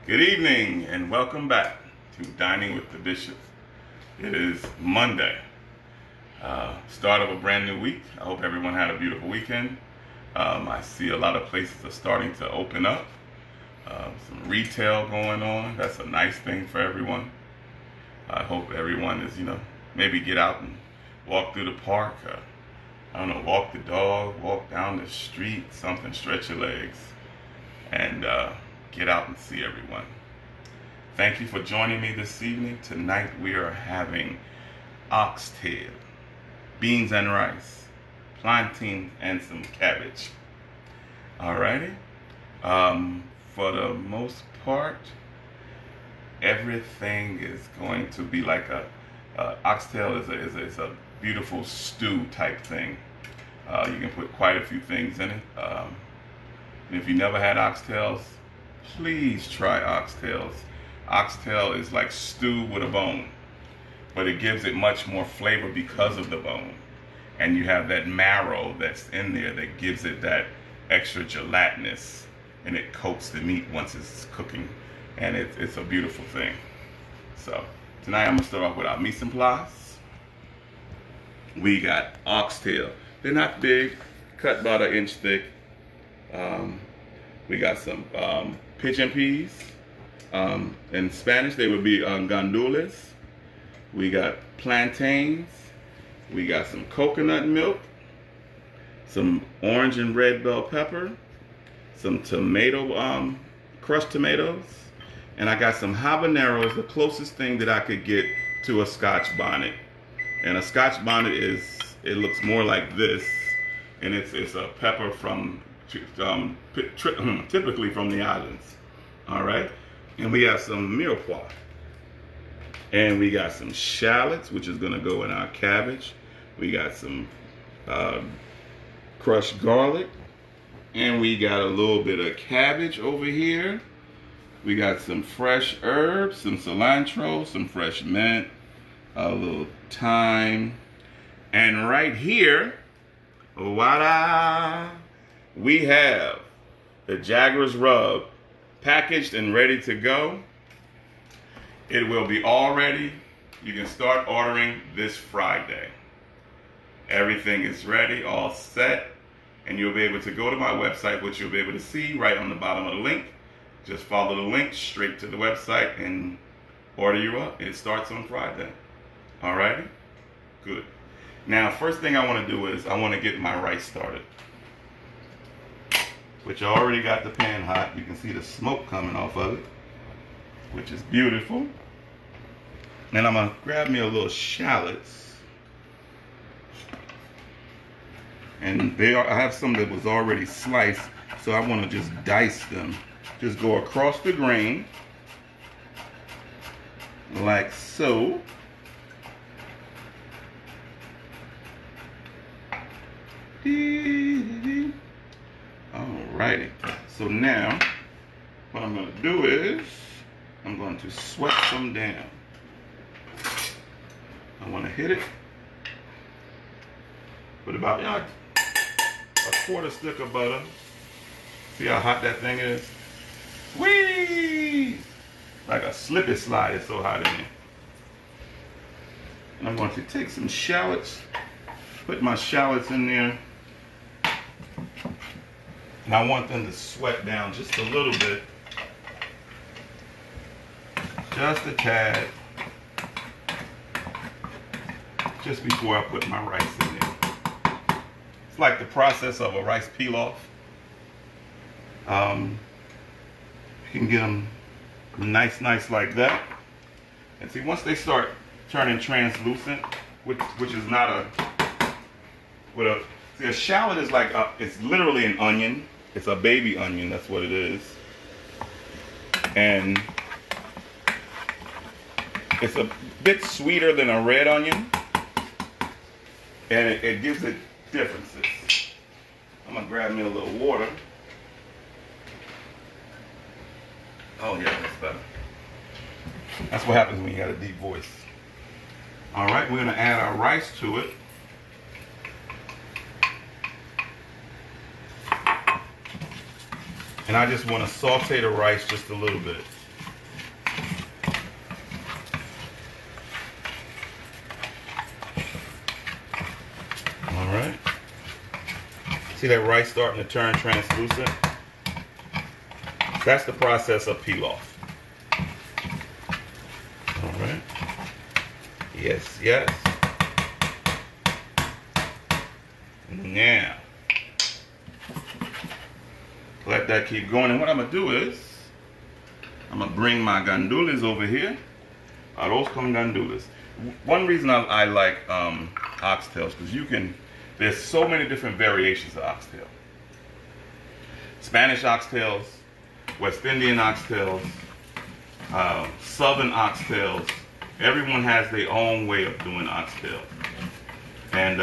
Good evening and welcome back to Dining with the Bishop. It is Monday, start of a brand new week. I hope everyone had a beautiful weekend. I see a lot of places are starting to open up. Some retail going on. That's a nice thing for everyone. I hope everyone is, maybe get out and walk through the park. I don't know, walk the dog, walk down the street, something, stretch your legs, and get out and see everyone. Thank you for joining me this evening. Tonight we are having oxtail, beans and rice, plantain, and some cabbage. Alrighty. For the most part, everything is going to be like oxtail is a beautiful stew type thing. You can put quite a few things in it. And if you never had oxtails, please try oxtails. Oxtail is like stew with a bone, but it gives it much more flavor because of the bone. And you have that marrow that's in there that gives it that extra gelatinous, and it coats the meat once it's cooking. And it's a beautiful thing. So tonight I'm gonna start off with our mise en place. We got oxtail. They're not big, cut about 1 inch thick. We got some pigeon peas. In Spanish, they would be gandules. We got plantains. We got some coconut milk, some orange and red bell pepper, some tomato, crushed tomatoes, and I got some habaneros, the closest thing that I could get to a Scotch bonnet. And a Scotch bonnet it looks more like this, and it's a pepper from typically from the islands. All right, and we got some mirepoix, and we got some shallots, which is gonna go in our cabbage. We got some crushed garlic, and we got a little bit of cabbage over here. We got some fresh herbs, some cilantro, some fresh mint, a little thyme, and right here, voila, we have the Jaggers rub packaged and ready to go. It will be all ready. You can start ordering this Friday. Everything is ready, all set, and you'll be able to go to my website, which you'll be able to see right on the bottom of the link. Just follow the link straight to the website and order you up. It starts on Friday. Alrighty? Good. Now, first thing I want to do is I want to get my rice started, which I already got the pan hot. You can see the smoke coming off of it, which is beautiful. And I'm going to grab me a little shallots. And I have some that was already sliced, so I want to just dice them. Just go across the grain, like so. Alrighty. So now, what I'm going to do is, I'm going to sweat some down. I want to hit it with about a quarter stick of butter. See how hot that thing is? Whee! Like a slip and slide, it's so hot in here. And I'm going to take some shallots, put my shallots in there. And I want them to sweat down just a little bit. Just a tad. Just before I put my rice in there. It's like the process of a rice pilaf. You can get them nice like that. And see, once they start turning translucent, which is not see, a shallot is like, it's literally an onion. It's a baby onion, that's what it is. And it's a bit sweeter than a red onion. And it gives it differences. I'm gonna grab me a little water. Oh yeah, that's better. That's what happens when you got a deep voice. All right, we're gonna add our rice to it. And I just want to saute the rice just a little bit. See that rice starting to turn translucent? That's the process of peel-off. All right. Yes, yes. Now, let that keep going. And what I'm going to do is, I'm going to bring my gandules over here. Arroz con gandules. One reason I like oxtails, because there's so many different variations of oxtail. Spanish oxtails, West Indian oxtails, Southern oxtails. Everyone has their own way of doing oxtail. And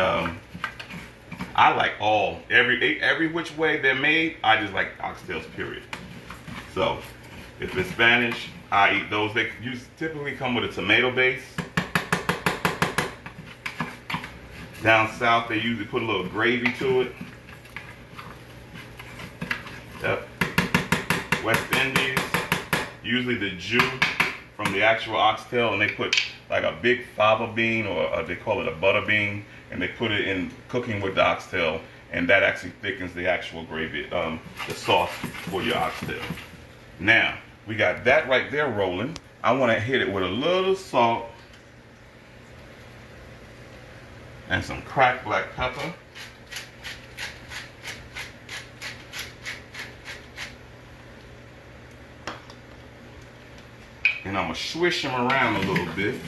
I like every which way they're made. I just like oxtails, period. So if it's Spanish, I eat those. They typically come with a tomato base. Down south, they usually put a little gravy to it. Yep. West Indies, usually the jus from the actual oxtail, and they put like a big fava bean, or they call it a butter bean, and they put it in cooking with the oxtail, and that actually thickens the actual gravy, the sauce for your oxtail. Now, we got that right there rolling. I want to hit it with a little salt and some cracked black pepper. And I'm going to swish them around a little bit.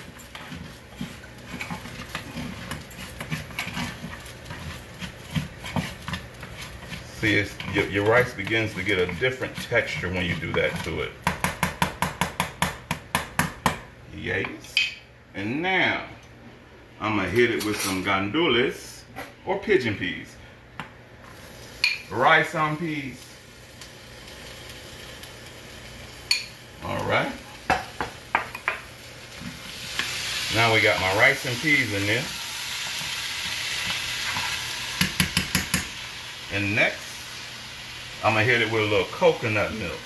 See, your rice begins to get a different texture when you do that to it. Yes. And now, I'm going to hit it with some gandules or pigeon peas. Rice on peas. All right. Now we got my rice and peas in there. And next, I'm going to hit it with a little coconut milk.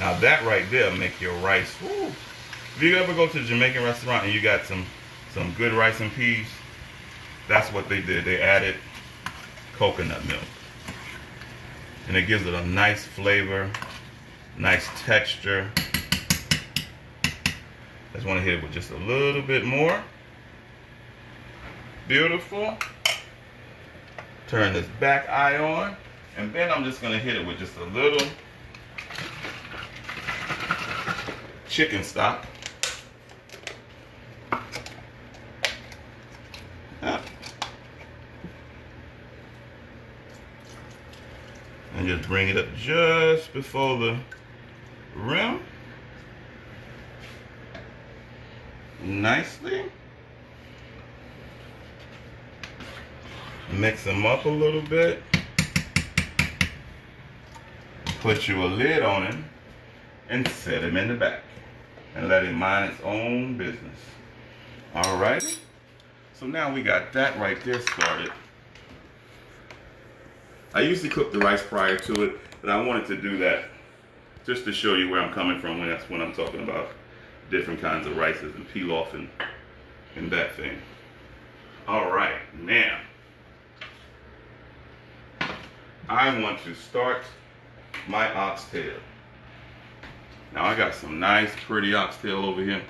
Now that right there make your rice, woo. If you ever go to a Jamaican restaurant and you got some good rice and peas, that's what they did. They added coconut milk. And it gives it a nice flavor, nice texture. I just want to hit it with just a little bit more. Beautiful. Turn this back eye on. And then I'm just going to hit it with just a little chicken stock. And just bring it up just before the rim. Nicely. Mix them up a little bit. Put you a lid on him and set him in the back. And let him mind its own business. Alrighty. So now we got that right there started. I usually cook the rice prior to it, but I wanted to do that just to show you where I'm coming from when I'm talking about different kinds of rices and peel off and that thing. Alright, now I want to start my oxtail. Now I got some nice pretty oxtail over here.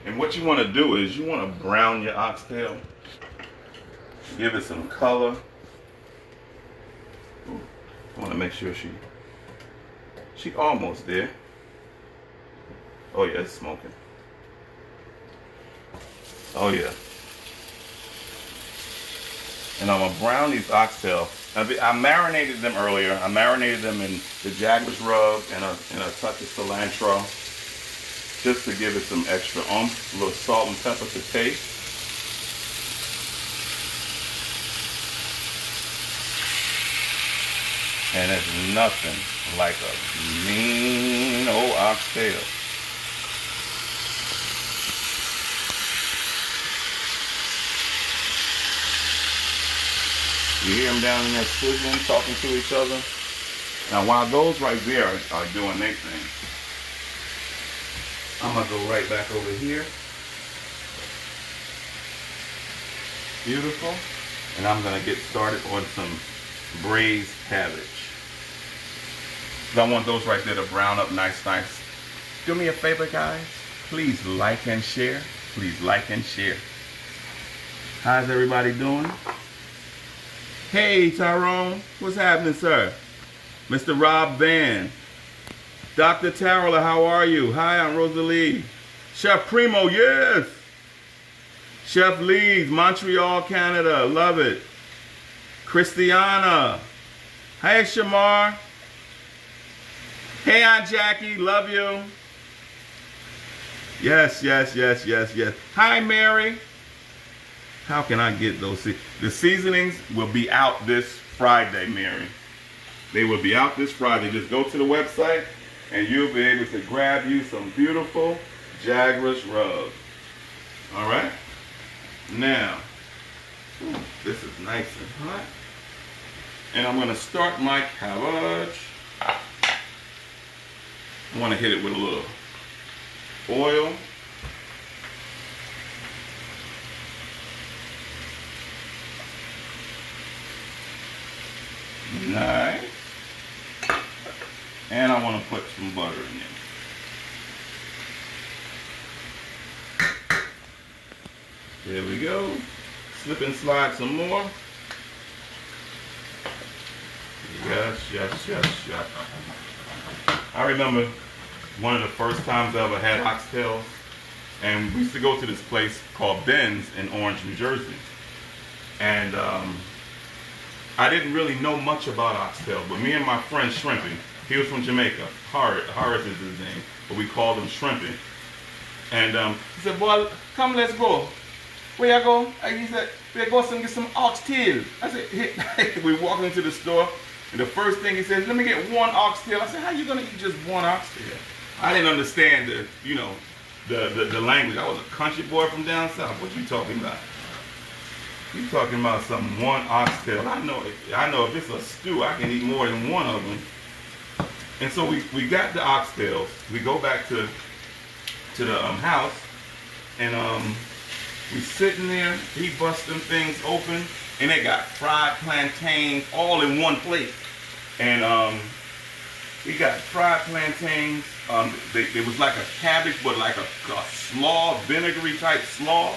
And what you want to do is you want to brown your oxtail. Give it some color. I want to make sure she almost there. Oh yeah, it's smoking. Oh yeah. And I'm gonna brown these oxtail. I marinated them earlier. I marinated them in the Jaggers rub and a touch of cilantro, just to give it some extra oomph. A little salt and pepper to taste. And there's nothing like a mean old oxtail. You hear them down in there sizzling, talking to each other. Now while those right there are doing their thing, I'm gonna go right back over here Beautiful. And I'm gonna get started on some braised cabbage. I want those right there to brown up nice. Do me a favor, guys. Please like and share. Please like and share. How's everybody doing? Hey, Tyrone. What's happening, sir? Mr. Rob Van. Dr. Tarola, how are you? Hi, I'm Rosalie. Chef Primo, yes. Chef Leeds, Montreal, Canada. Love it. Christiana. Hey, Shamar. Hey, Aunt Jackie. Love you. Yes. Hi, Mary. How can I get those? The seasonings will be out this Friday, Mary. They will be out this Friday. Just go to the website and you'll be able to grab you some beautiful Jaggers rub. All right? Now, this is nice and hot. And I'm going to start my cabbage. I want to hit it with a little oil. Nice. And I want to put some butter in there. There we go. Slip and slide some more. Yes. I remember one of the first times I ever had oxtails, and we used to go to this place called Ben's in Orange, New Jersey. And I didn't really know much about oxtails, but me and my friend Shrimpy, he was from Jamaica, Horace is his name, but we called him Shrimpy. And he said, boy, come, let's go. Where you go? And he said, we're going to get some oxtails. I said, hey. We walked into the store, and the first thing he said, let me get one oxtail. I said, how you going to eat just one oxtail? I didn't understand the language. I was a country boy from down south. What you talking about? You talking about some one oxtail. I know if it's a stew, I can eat more than one of them. And so we got the oxtails. We go back to the house, and we sitting there, he busting things open, and they got fried plantains all in one plate. And we got fried plantains. It was like a cabbage, but like a slaw, vinegary type slaw.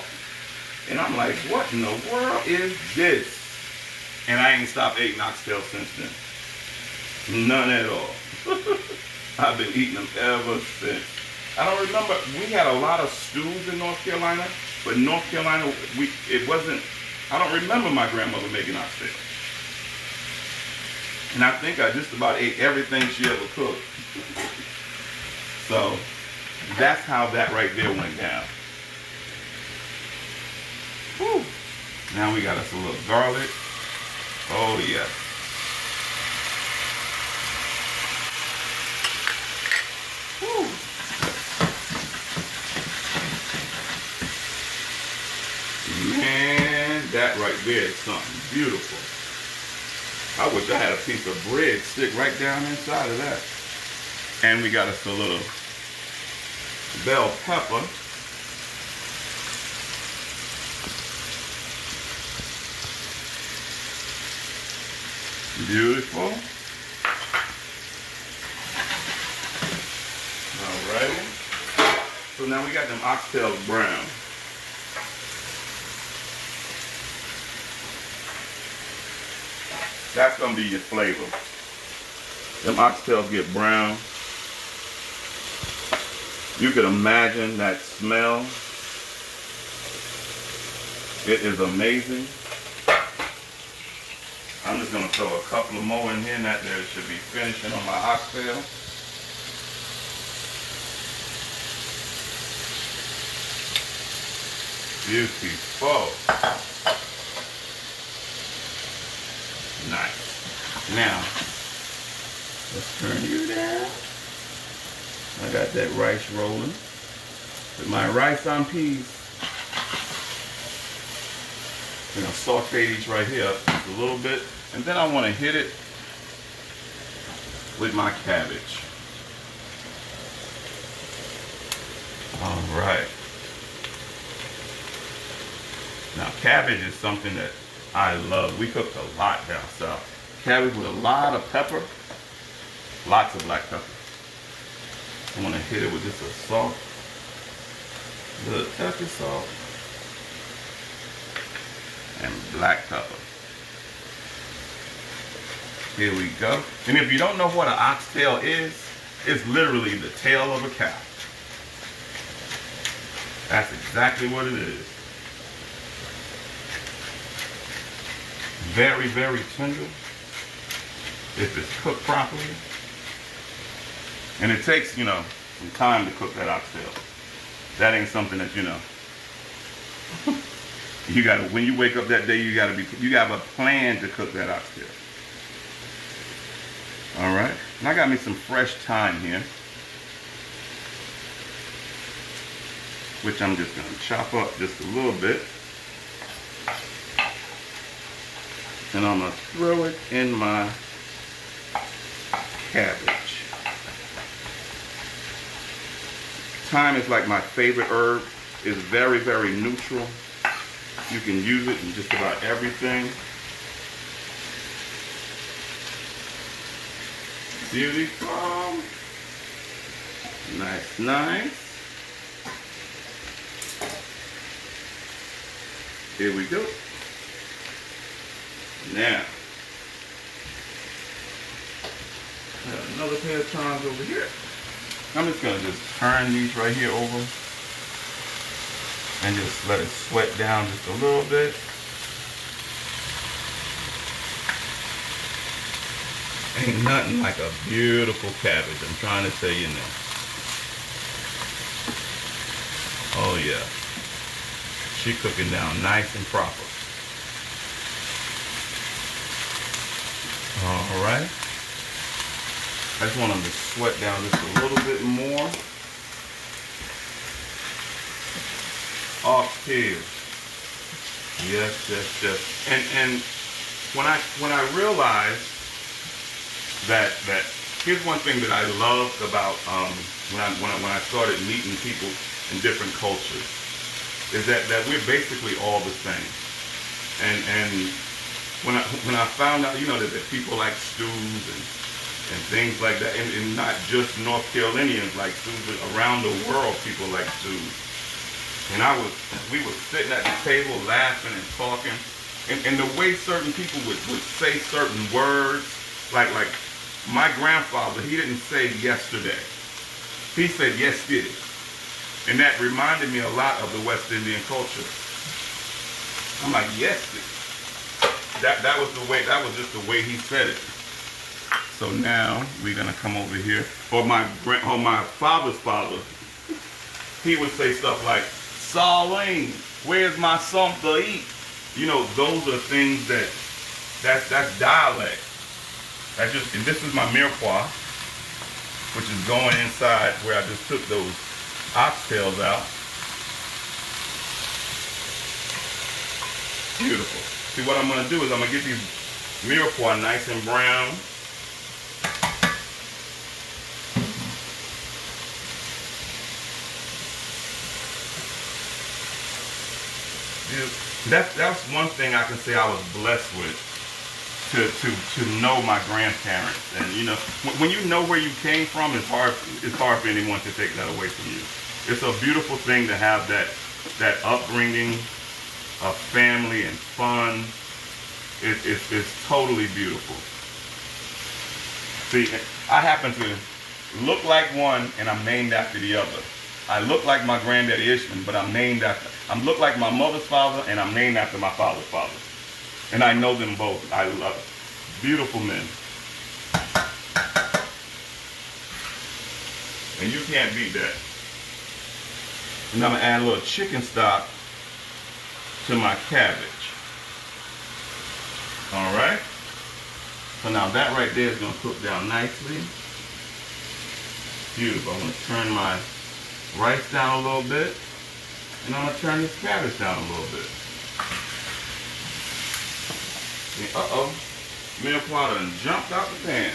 And I'm like, what in the world is this? And I ain't stopped eating oxtails since then. None at all. I've been eating them ever since. I don't remember, we had a lot of stews in North Carolina, but in North Carolina, I don't remember my grandmother making oxtails. And I think I just about ate everything she ever cooked. So, that's how that right there went down. Whew. Now we got us a little garlic. Oh yeah. Whew. Man, that right there is something beautiful. I wish I had a piece of bread stick right down inside of that. And we got us a little bell pepper. Beautiful. Alright. So now we got them oxtails brown. That's gonna be your flavor. Them oxtails get brown. You can imagine that smell. It is amazing. I'm just going to throw a couple of more in here, and that there should be finishing on my oxtail. Beautiful. Nice. Now, let's turn you down. I got that rice rolling. With my rice on peas. I'm going to saute these right here just a little bit. And then I want to hit it with my cabbage. All right. Now, cabbage is something that I love. We cooked a lot down south. Cabbage with a lot of pepper, lots of black pepper. I'm gonna hit it with just a salt, a little touch of salt, and black pepper. Here we go. And if you don't know what an oxtail is, it's literally the tail of a cow. That's exactly what it is. Very, very tender if it's cooked properly. And it takes, you know, some time to cook that oxtail. That ain't something that, you know, you gotta, when you wake up that day, you have a plan to cook that oxtail. All right, and I got me some fresh thyme here, which I'm just gonna chop up just a little bit. And I'm gonna throw it in my cabbage. Thyme is like my favorite herb. It's very, very neutral. You can use it in just about everything. Beautiful. Nice, nice. Here we go. Now, I have another pair of tongs over here. I'm just gonna just turn these right here over and just let it sweat down just a little bit. Ain't nothing like a beautiful cabbage, I'm trying to tell you now. Oh yeah. She cooking down nice and proper. All right. I just want them to sweat down just a little bit more. Oxtails. Yes, yes, yes. And when I realized that here's one thing that I loved about when I started meeting people in different cultures is that we're basically all the same. And when I found out, you know, that people like stews and things like that, and not just North Carolinians like stews, but around the world people like stews. And we were sitting at the table laughing and talking, and the way certain people would say certain words, like my grandfather, he didn't say yesterday. He said yesterday. And that reminded me a lot of the West Indian culture. I'm like, yesterday. That was just the way he said it. So now we're gonna come over here. Or my father's father, he would say stuff like, Saline, where's my something to eat? You know, those are things that's dialect. And this is my mirepoix, which is going inside where I just took those oxtails out. Beautiful. See, what I'm going to do is I'm going to get these mirepoix nice and brown. That's one thing I can say I was blessed with, to know my grandparents. And you know, when you know where you came from, it's hard for anyone to take that away from you. It's a beautiful thing to have that upbringing of family and fun. It's totally beautiful. See, I happen to look like one and I'm named after the other. I look like my granddaddy Ishman, but I'm look like my mother's father and I'm named after my father's father. And I know them both. I love it. Beautiful men. And you can't beat that. And I'm gonna add a little chicken stock to my cabbage. All right. So now that right there is gonna cook down nicely. Beautiful. I'm gonna turn my rice down a little bit, and I'm gonna turn this cabbage down a little bit. Uh-oh, mirepoix done jumped out the pan.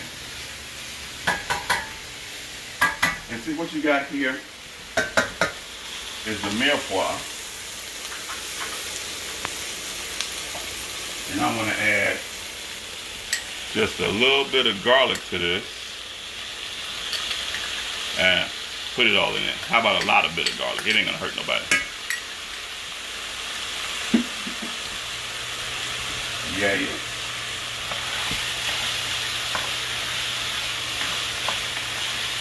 And see what you got here is the mirepoix. And I'm going to add just a little bit of garlic to this. And put it all in there. How about a lot of bit of garlic? It ain't going to hurt nobody. Yeah.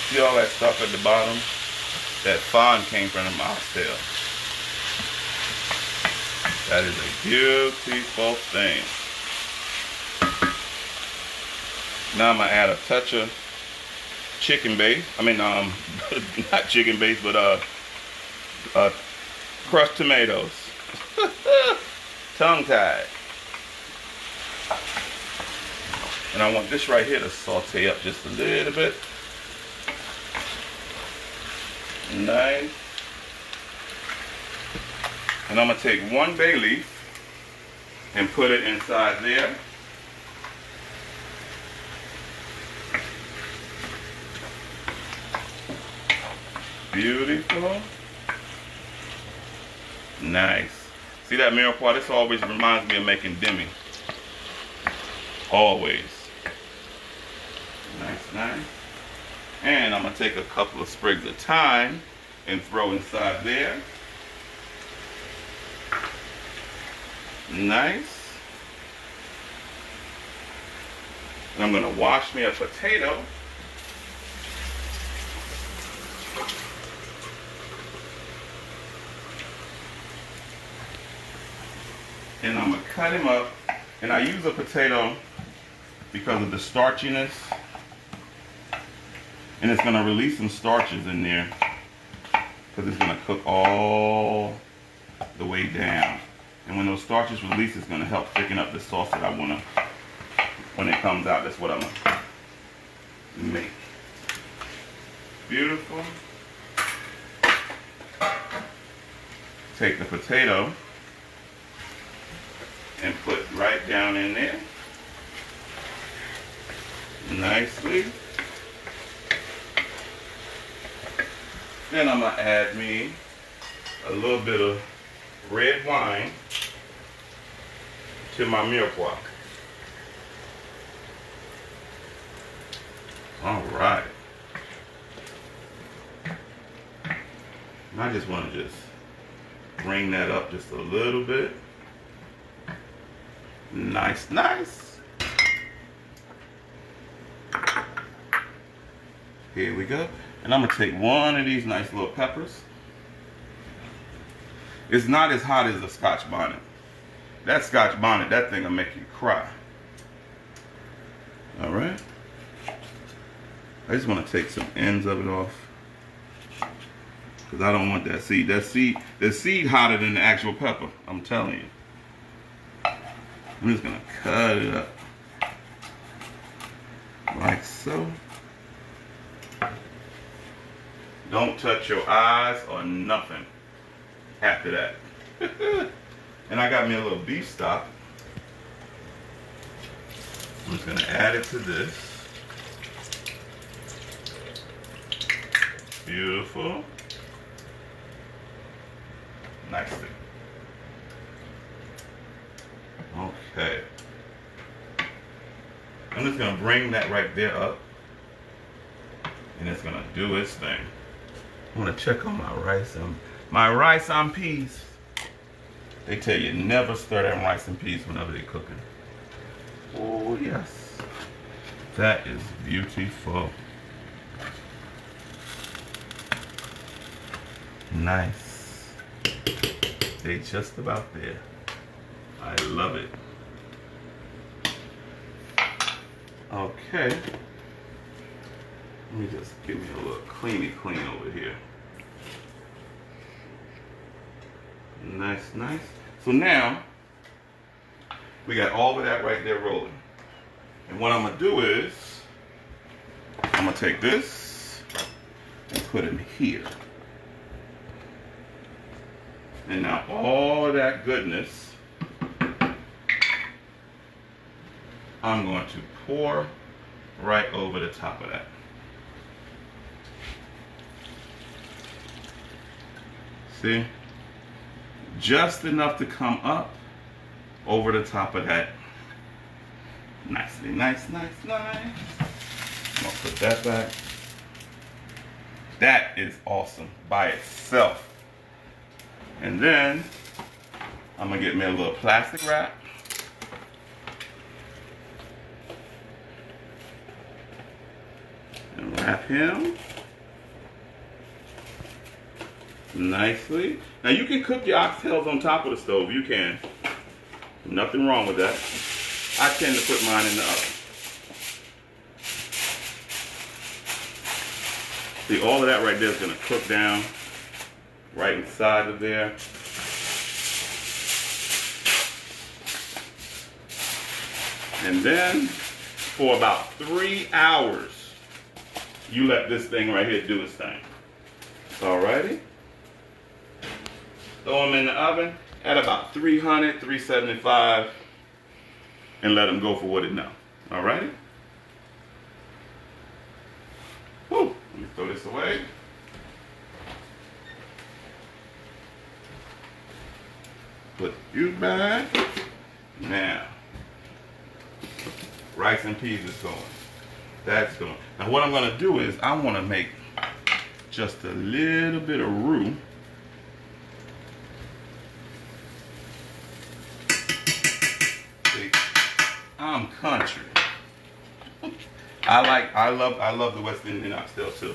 See all that stuff at the bottom? That fond came from them oxtails. That is a beautiful thing. Now I'm gonna add a touch of chicken base. I mean, not chicken base, but crushed tomatoes. Tongue-tied. And I want this right here to saute up just a little bit. Nice. And I'm going to take one bay leaf and put it inside there. Beautiful. Nice. See that mirepoix? This always reminds me of making demi. Always. Nice. And I'm going to take a couple of sprigs of thyme and throw inside there. Nice. And I'm going to wash me a potato. And I'm going to cut him up. And I use a potato because of the starchiness. And it's going to release some starches in there because it's going to cook all the way down. And when those starches release, it's going to help thicken up the sauce that I want to, when it comes out, that's what I'm going to make. Beautiful. Take the potato and put right down in there. Nicely. Then I'm going to add me a little bit of red wine to my mirepoix. All right. And I just want to just bring that up just a little bit. Nice. Here we go. And I'm going to take one of these nice little peppers. It's not as hot as a Scotch bonnet. That Scotch bonnet, that thing will make you cry. All right. I just want to take some ends of it off because I don't want that seed. The seed hotter than the actual pepper. I'm telling you. I'm just gonna cut it up like so. Don't touch your eyes or nothing after that. And I got me a little beef stock. I'm just gonna add it to this. Beautiful. Nicely. Okay. I'm just gonna bring that right there up. And it's gonna do its thing. I wanna check on my rice and peas. They tell you never stir that rice and peas whenever they're cooking. Oh yes. That is beautiful. Nice. They just about there. I love it. Okay. Let me just give me a little clean over here. Nice. So now, we got all of that right there rolling. And what I'm going to do is, I'm going to take this and put it here. And now all of that goodness, I'm going to pour right over the top of that. See? Just enough to come up over the top of that. Nicely, nice, nice, nice. I'm gonna put that back. That is awesome by itself. And then I'm gonna get me a little plastic wrap. And wrap him nicely. Now you can cook your oxtails on top of the stove. You can. Nothing wrong with that. I tend to put mine in the oven. See, all of that right there is going to cook down right inside of there. And then for about 3 hours, you let this thing right here do its thing. Alrighty. Throw them in the oven at about 300, 375, and let them go for what it know. Alrighty. Whew. Let me throw this away. Put you back. Now, rice and peas is going. That's going. Now what I'm going to do is I want to make just a little bit of roux. See, I'm country. I love the West Indian oxtail too.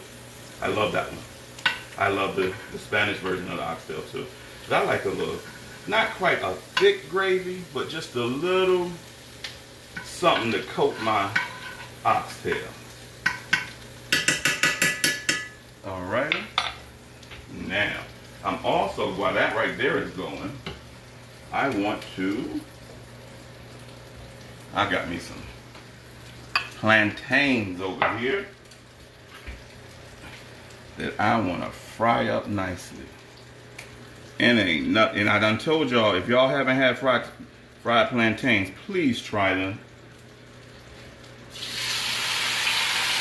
I love that one. I love the Spanish version of the oxtail too. But I like a little, not quite a thick gravy, but just a little something to coat my oxtail. Alrighty. Now, I'm also, while that right there is going, I got me some plantains over here that I want to fry up nicely. And I done told y'all, if y'all haven't had fried plantains, please try them.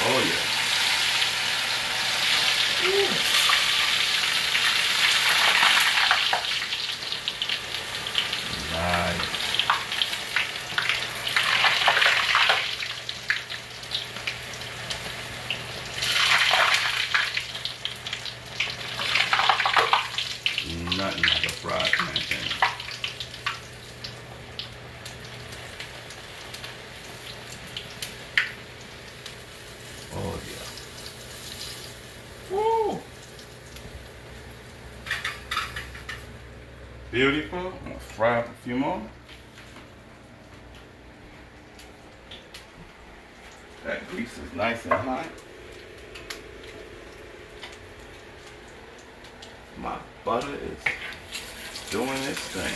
Oh yeah. Ooh. Nice. Nothing like a fried plantain. Oh yeah. Woo! Beautiful. I'm gonna fry up a few more. That grease is nice and hot. My butter is doing its thing.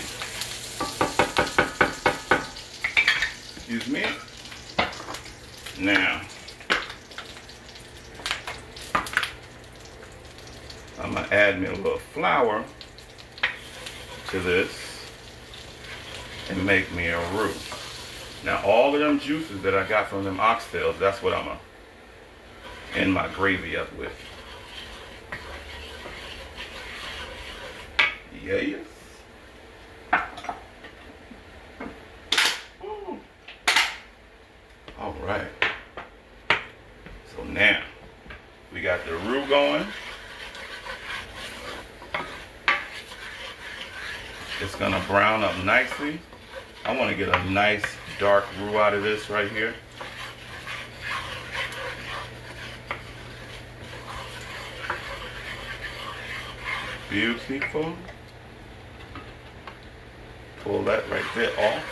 Excuse me. Now, I'm gonna add me a little flour to this and make me a roux. Now all of them juices that I got from them oxtails, that's what I'm gonna end my gravy up with. Yes. Ooh. All right. So now we got the roux going. It's gonna brown up nicely. I want to get a nice dark roux out of this right here. Beautiful. Pull that right there off.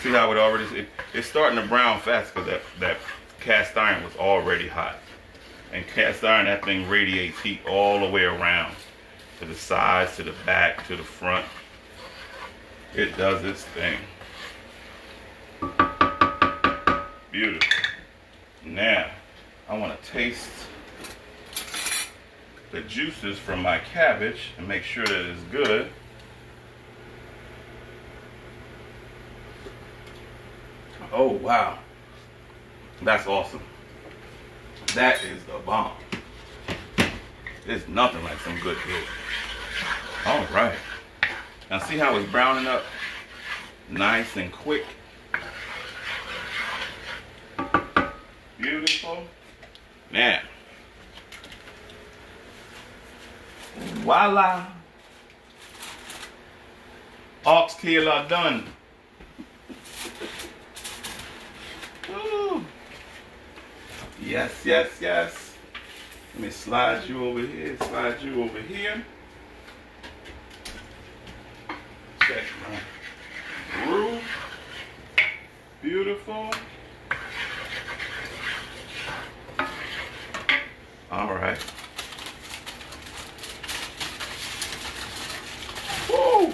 See how it already, it's starting to brown fast because that cast iron was already hot. And cast iron, that thing radiates heat all the way around. To the sides, to the back, to the front. It does its thing. Beautiful. Now, I want to taste the juices from my cabbage and make sure that it's good. Oh wow, that's awesome. That is the bomb. It's nothing like some good food. All right. Now see how it's browning up nice and quick? Beautiful. Now, voila. Oxtails are done. Ooh. Yes, yes, yes. Let me slide you over here, slide you over here. Check my groove. Beautiful. All right. Woo!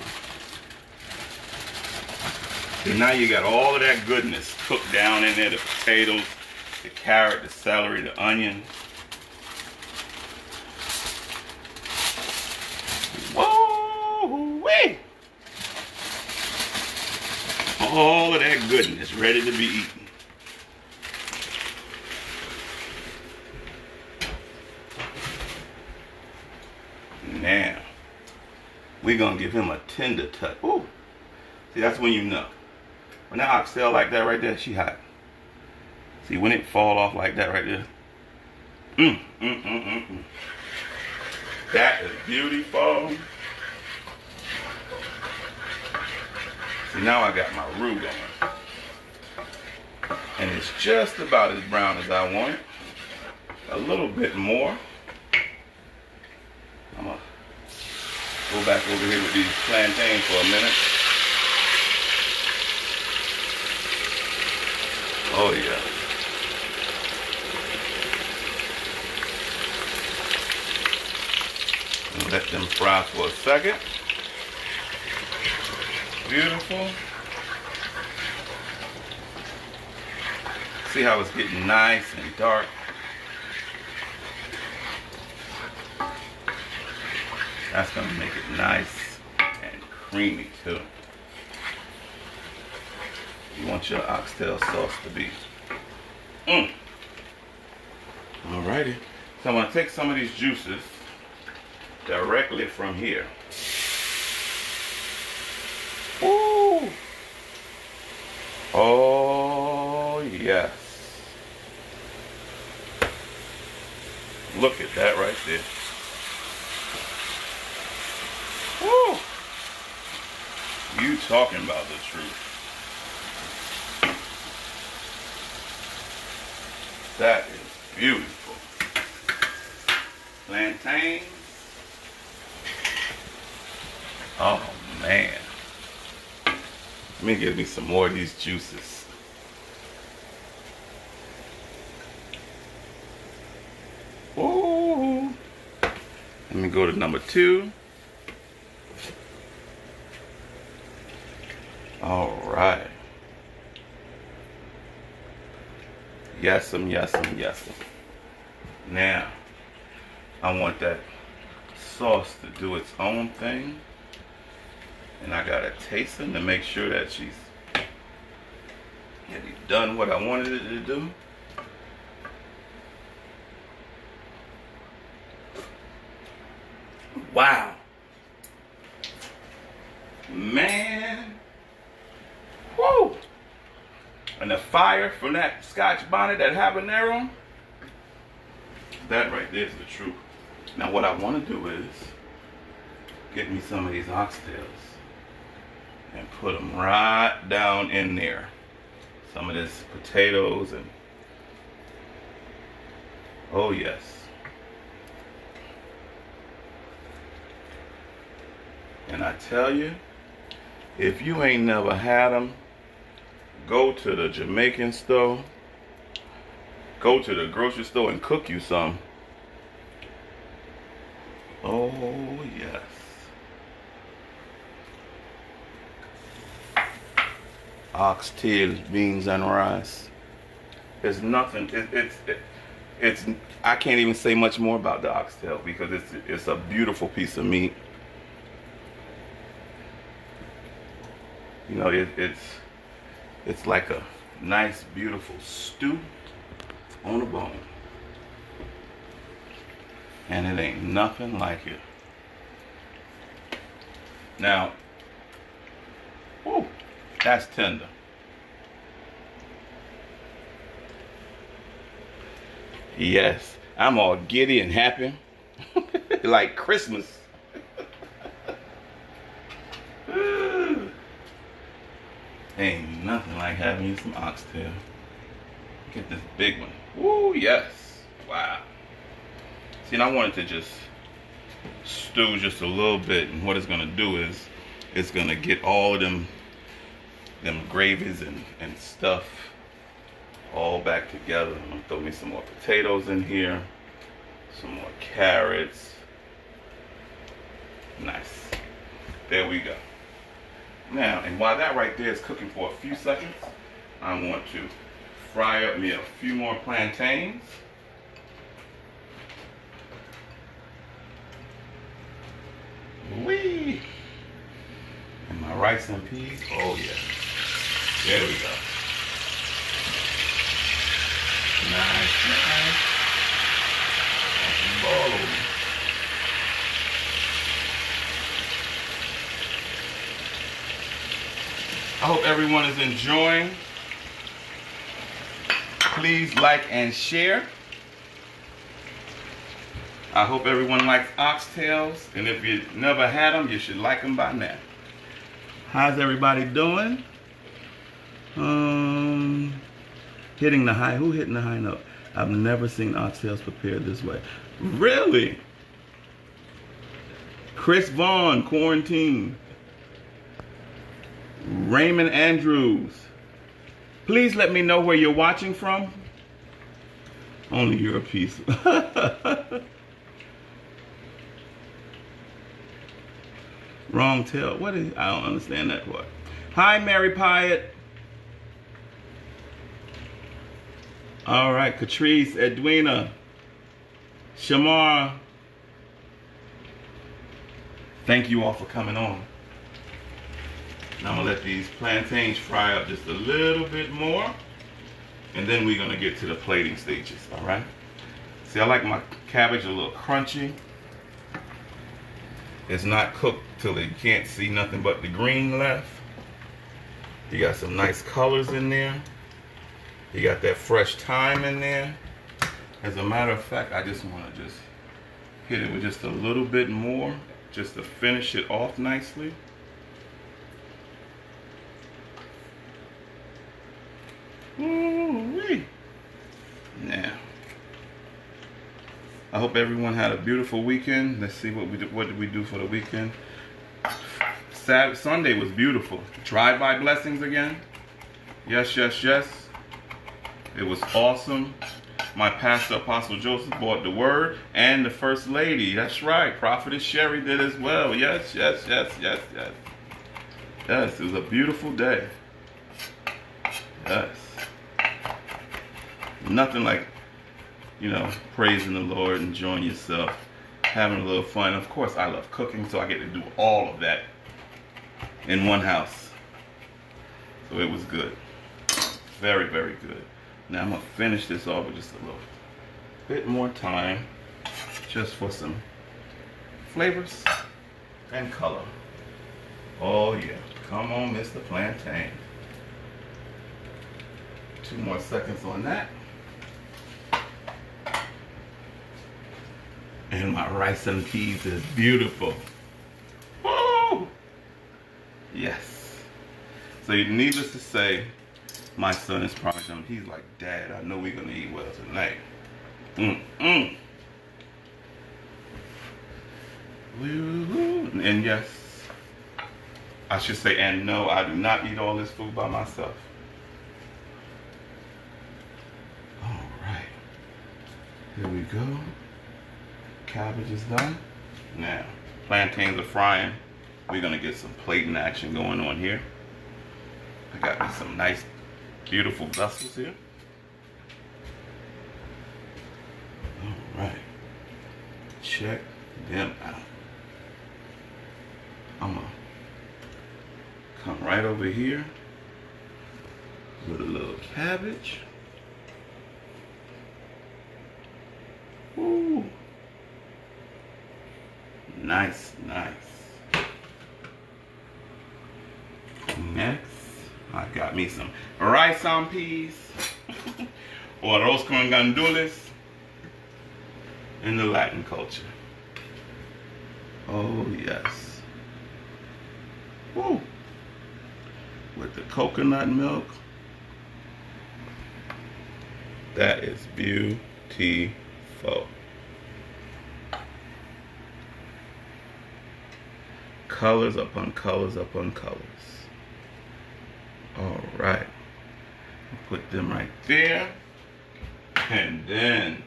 So now you got all of that goodness cooked down in there, the potatoes, the carrot, the celery, the onion. Whoa-wee! All of that goodness ready to be eaten. Now, we're going to give him a tender touch. Ooh. See, that's when you know. When that oxtail like that right there, she hot. See, when it fall off like that right there. That is beautiful. See, now I got my roux going. And it's just about as brown as I want it. A little bit more. I'm going to go back over here with these plantains for a minute. Oh yeah. And let them fry for a second. Beautiful. See how it's getting nice and dark. That's gonna make it nice and creamy too. You want your oxtail sauce to be. Alrighty. So I'm going to take some of these juices directly from here. Ooh. Oh, yes. Look at that right there. Woo. You talking about the truth. That is beautiful. Plantains. Oh man. Let me give me some more of these juices. Ooh. Let me go to number 2. All right. Yes'm, yes'm, yes'm. Now, I want that sauce to do its own thing. And I gotta taste them to make sure that she's done what I wanted it to do. Wow. Man. Woo. And the fire from that Scotch bonnet, that habanero, that right there is the truth. Now what I want to do is get me some of these oxtails and put them right down in there. Some of this potatoes and, oh yes. And I tell you, if you ain't never had them, go to the Jamaican store, go to the grocery store and cook you some. Oh yes. Oxtail, beans and rice. There's nothing, it's I can't even say much more about the oxtail because it's a beautiful piece of meat. You know, it's like a nice, beautiful stew on a bone. And it ain't nothing like it. Now, whoo, that's tender. Yes, I'm all giddy and happy. Like Christmas. Ain't nothing like having you some oxtail. Get this big one. Woo, yes. Wow. See, and I wanted to just stew just a little bit, and what it's gonna do is it's gonna get all of them gravies and stuff all back together. I'm gonna throw me some more potatoes in here, some more carrots. Nice. There we go. Now, and while that right there is cooking for a few seconds, I want to fry up me a few more plantains. Whee! And my rice and peas. Oh yeah. There we go. Nice, nice. Oh. I hope everyone is enjoying. Please like and share. I hope everyone likes oxtails, and if you never had them, you should like them by now. How's everybody doing? Hitting the high. Who hitting the high note? I've never seen oxtails prepared this way. Really? Chris Vaughn, quarantine. Raymond Andrews. Please let me know where you're watching from. Only you're a piece. Wrong tail. What is? I don't understand that part. Hi, Mary Pyatt. All right, Catrice, Edwina, Shamar. Thank you all for coming on. Now I'm gonna let these plantains fry up just a little bit more, and then we're gonna get to the plating stages. All right. See, I like my cabbage a little crunchy. It's not cooked till you can't see nothing but the green left. You got some nice colors in there. You got that fresh thyme in there. As a matter of fact, I just want to just hit it with just a little bit more, just to finish it off nicely. Ooh-wee. Now, I hope everyone had a beautiful weekend. Let's see what did we do for the weekend. Sunday was beautiful. Drive-by blessings again. Yes, yes, yes. It was awesome. My pastor, Apostle Joseph, brought the word, and the First Lady. That's right. Prophetess Sherry did as well. Yes, yes, yes, yes, yes. Yes, it was a beautiful day. Yes. Nothing like, praising the Lord, enjoying yourself, having a little fun. Of course, I love cooking, so I get to do all of that in one house. So it was good. Very, very good. Now I'm going to finish this off with just a little bit more time, just for some flavors and color. Oh yeah. Come on, Mr. Plantain. 2 more seconds on that. And my rice and peas is beautiful. Woo! Yes. So needless to say, my son is probably going to, he's like, Dad, I know we're going to eat well tonight. And yes, I should say, and no, I do not eat all this food by myself. All right. Here we go. Cabbage is done. Now, plantains are frying. We're going to get some plating action going on here. I got me some nice, beautiful vessels here. All right. Check them out. I'm going to come right over here with a little cabbage. Ooh. Nice, nice. I've got me some rice on peas or arroz con gandules in the Latin culture. Oh yes. Woo. With the coconut milk. That is beautiful. Colors upon colors upon colors. All right. Put them right there. And then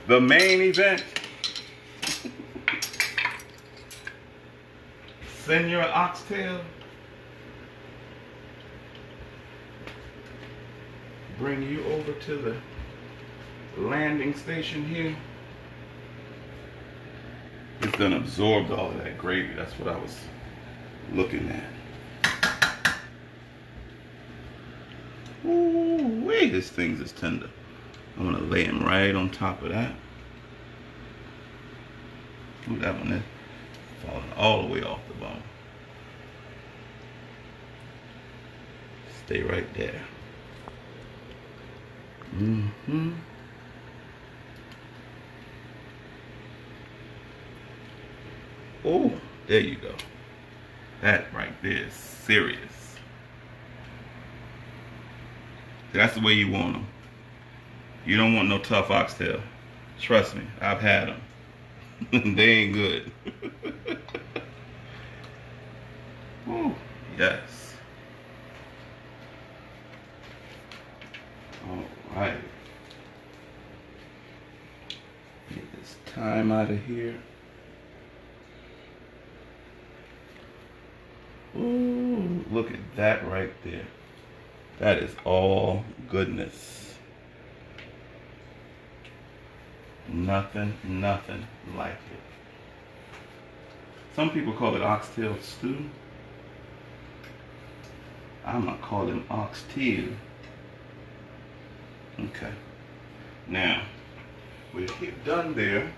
the main event. Senor Oxtail. Bring you over to the landing station here. It's done absorbed all of that gravy. That's what I was looking at. Ooh, wait, this thing's is tender. I'm gonna lay him right on top of that. Ooh, that one is falling all the way off the bone. Stay right there. Mm-hmm. Oh, there you go. That right there is serious. That's the way you want them. You don't want no tough oxtail. Trust me, I've had them. They ain't good. Oh, yes. All right. Get this thyme out of here. Ooh, look at that right there. That is all goodness. Nothing like it. Some people call it oxtail stew. I'm gonna call them oxtail. Okay. Now, we're done there.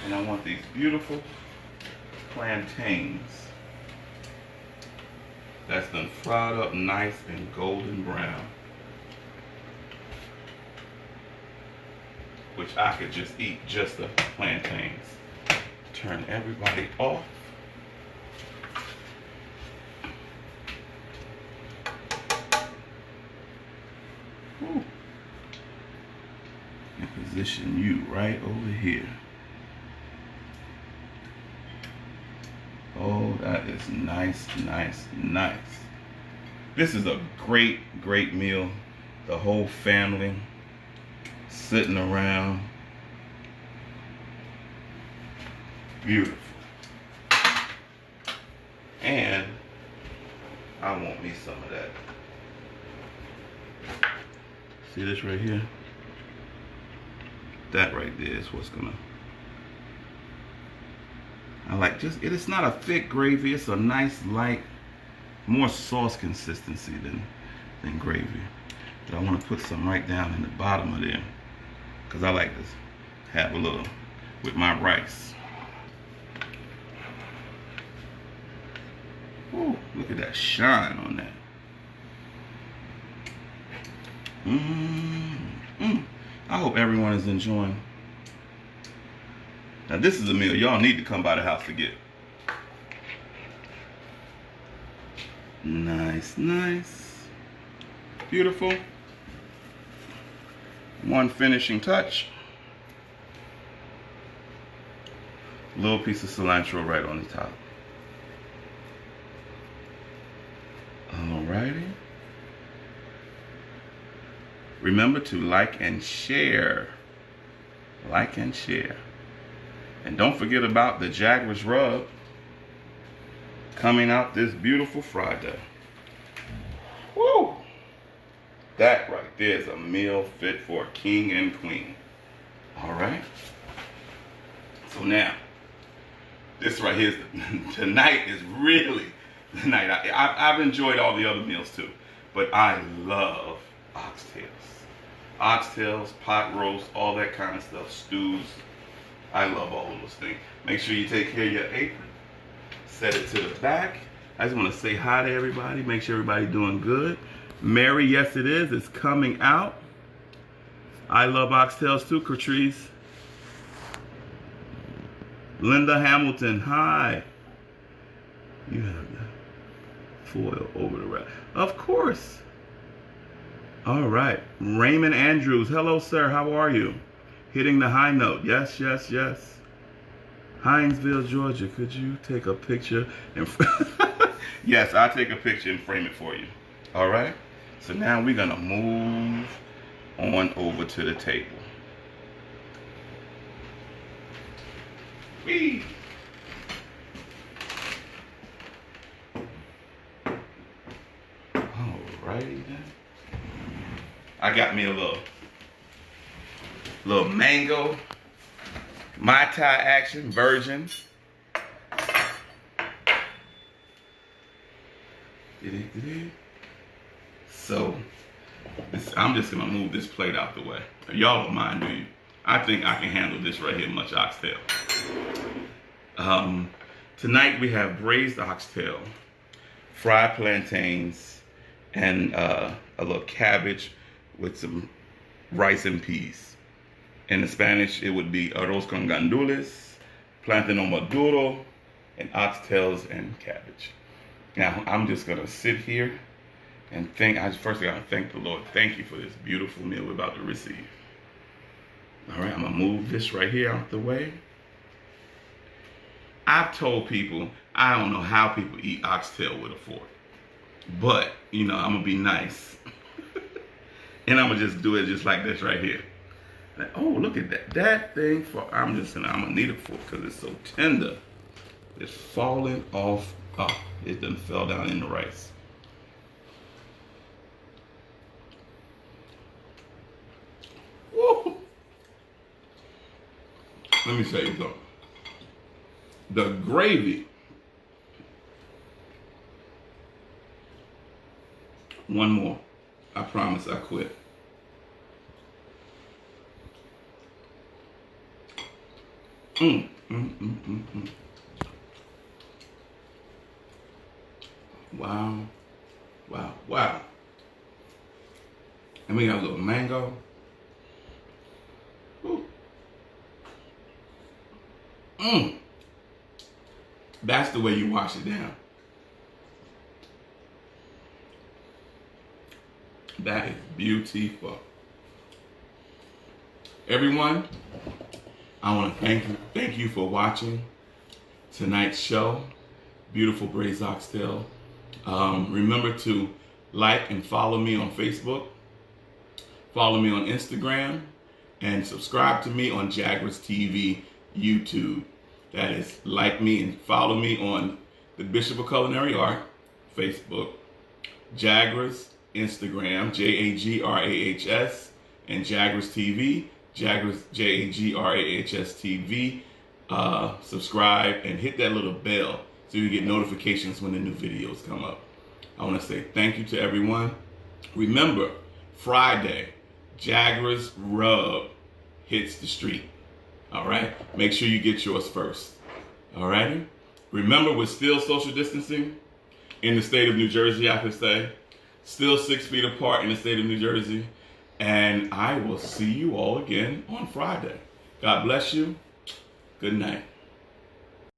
And I want these beautiful plantains. That's done fried up nice and golden brown. Which I could just eat just the plantains. Turn everybody off. Ooh. And position you right over here. Oh, that is nice. This is a great meal. The whole family sitting around. Beautiful. And I want me some of that. See this right here? That right there is what's gonna, I like just, it's not a thick gravy, it's a nice light, more sauce consistency than gravy. But I want to put some right down in the bottom of there, because I like to have a little with my rice. Ooh, look at that shine on that. I hope everyone is enjoying. Now this is a meal y'all need to come by the house to get. Nice. Beautiful. One finishing touch. A little piece of cilantro right on the top. Alrighty. Remember to like and share. Like and share. And don't forget about the Jaguar's Rub coming out this beautiful Friday. Woo! That right there is a meal fit for a king and queen. Alright? So now, this right here, tonight is really the night. I've enjoyed all the other meals too, but I love oxtails. Oxtails, pot roast, all that kind of stuff, stews. I love all of those things. Make sure you take care of your apron. Set it to the back. I just want to say hi to everybody. Make sure everybody's doing good. Mary, yes it is. It's coming out. I love oxtails too, Catrice. Linda Hamilton, hi. You have the foil over the wrap. Of course. All right. Raymond Andrews, hello sir, how are you? Hitting the high note. Yes, yes, yes. Hinesville, Georgia, could you take a picture and yes, I'll take a picture and frame it for you. All right. So now we're gonna move on over to the table. Whee! Alrighty then. I got me a little mango Mai Tai action virgin. So I'm just gonna move this plate out the way. Y'all don't mind, do you? I think I can handle this right here, much oxtail. Tonight we have braised oxtail, fried plantains, and a little cabbage with some rice and peas. In the Spanish, it would be arroz con gandules, plátano maduro, and oxtails and cabbage. Now, I'm just gonna sit here and first I gotta thank the Lord. Thank you for this beautiful meal we're about to receive. All right, I'm gonna move this right here out the way. I've told people, I don't know how people eat oxtail with a fork. But, you know, I'm gonna be nice. And I'm gonna just do it just like this right here. Like, oh, look at that. That thing, I'm gonna need a fork because it's so tender. It's falling off. Oh, it done fell down in the rice. Woo. Let me tell you something. The gravy. One more. I promise I quit. Wow. Wow. Wow. And we got a little mango. Ooh. That's the way you wash it down. That is beautiful. Everyone, I want to thank you for watching tonight's show, Beautiful Braised Oxtail. Remember to like and follow me on Facebook, follow me on Instagram, and subscribe to me on Jaguars TV YouTube. That is, like me and follow me on the Bishop of Culinary Art, Facebook, Jaguars, Instagram, JAGRAHS, and Jaguars TV, Jaguars, JAGRAHS TV. Subscribe and hit that little bell so you get notifications when the new videos come up. I want to say thank you to everyone. Remember, Friday, Jaguars Rub hits the street. All right? Make sure you get yours first. All righty? Remember, we're still social distancing in the state of New Jersey, I could say. Still 6 feet apart in the state of New Jersey. And I will see you all again on Friday. God bless you. Good night.